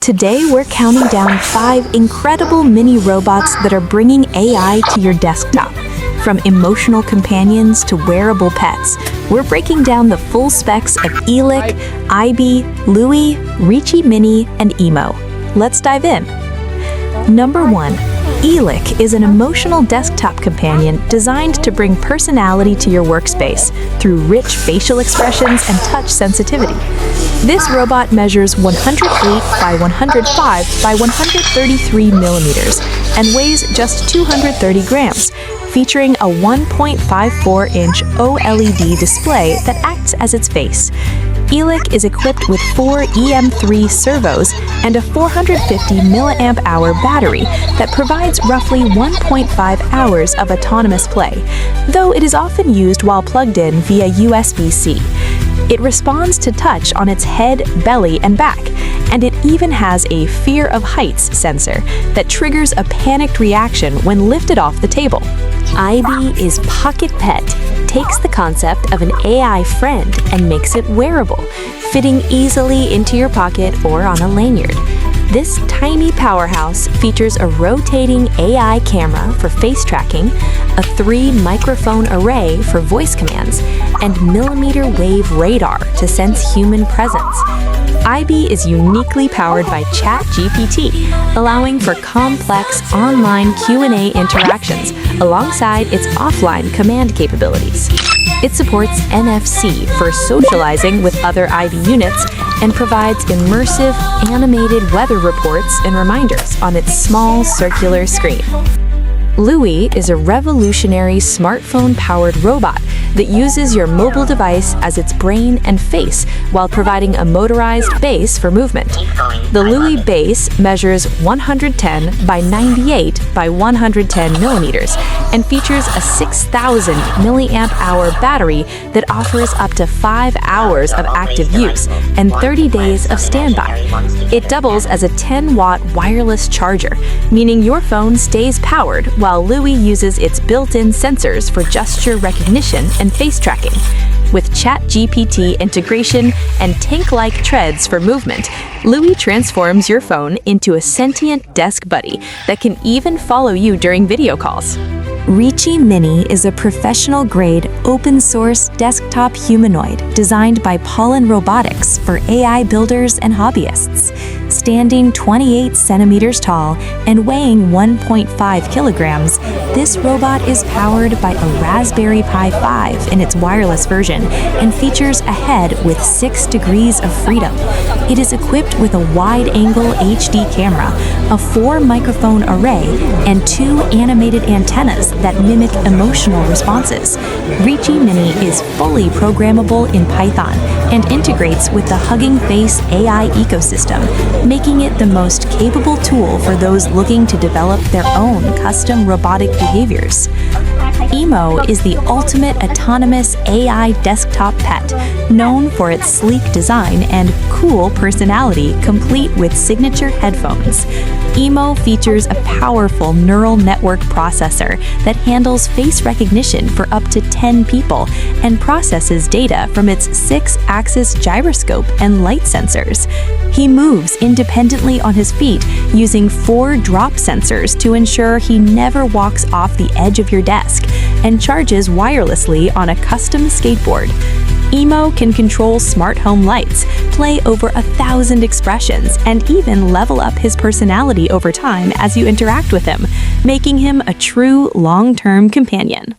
Today, we're counting down 5 incredible mini robots that are bringing AI to your desktop. From emotional companions to wearable pets, we're breaking down the full specs of Eilik, AIBI, Looi, Reachy Mini, and EMO. Let's dive in. Number 1. Eilik is an emotional desktop companion designed to bring personality to your workspace through rich facial expressions and touch sensitivity. This robot measures 108 by 105 by 133 millimeters and weighs just 230 grams, featuring a 1.54-inch OLED display that acts as its face. Eilik is equipped with 4 EM3 servos and a 450 mAh battery that provides roughly 1.5 hours of autonomous play, though it is often used while plugged in via USB-C. It responds to touch on its head, belly, and back, and it even has a fear of heights sensor that triggers a panicked reaction when lifted off the table. AIBI is Pocket Pet, takes the concept of an AI friend and makes it wearable, fitting easily into your pocket or on a lanyard. This tiny powerhouse features a rotating AI camera for face tracking, a 3-microphone array for voice commands, and millimeter wave radar to sense human presence. AIBI is uniquely powered by ChatGPT, allowing for complex online Q&A interactions alongside its offline command capabilities. It supports NFC for socializing with other AIBI units and provides immersive, animated weather reports and reminders on its small circular screen. Looi is a revolutionary smartphone-powered robot that uses your mobile device as its brain and face while providing a motorized base for movement. The Looi base measures 110 by 98 by 110 millimeters and features a 6,000 mAh battery that offers up to 5 hours of active use and 30 days of standby. It doubles as a 10-watt wireless charger, meaning your phone stays powered while Looi uses its built-in sensors for gesture recognition and face tracking. With ChatGPT integration and tank-like treads for movement, Looi transforms your phone into a sentient desk buddy that can even follow you during video calls. Reachy Mini is a professional-grade, open-source desktop humanoid designed by Robotics for AI builders and hobbyists. Standing 28 centimeters tall and weighing 1.5 kilograms, this robot is powered by a Raspberry Pi 5 in its wireless version and features a head with 6 degrees of freedom. It is equipped with a wide-angle HD camera, a 4-microphone array, and 2 animated antennas that mimic emotional responses. Reachy Mini is fully programmable in Python and integrates with the Hugging Face AI ecosystem, making it the most capable tool for those looking to develop their own custom robotic behaviors. EMO is the ultimate autonomous AI desktop pet, known for its sleek design and cool personality, complete with signature headphones. EMO features a powerful neural network processor that handles face recognition for up to 10 people and processes data from its 6-axis gyroscope and light sensors. He moves independently on his feet using 4 drop sensors to ensure he never walks off the edge of your desk, and charges wirelessly on a custom skateboard. EMO can control smart home lights, play over 1,000 expressions, and even level up his personality over time as you interact with him, making him a true long-term companion.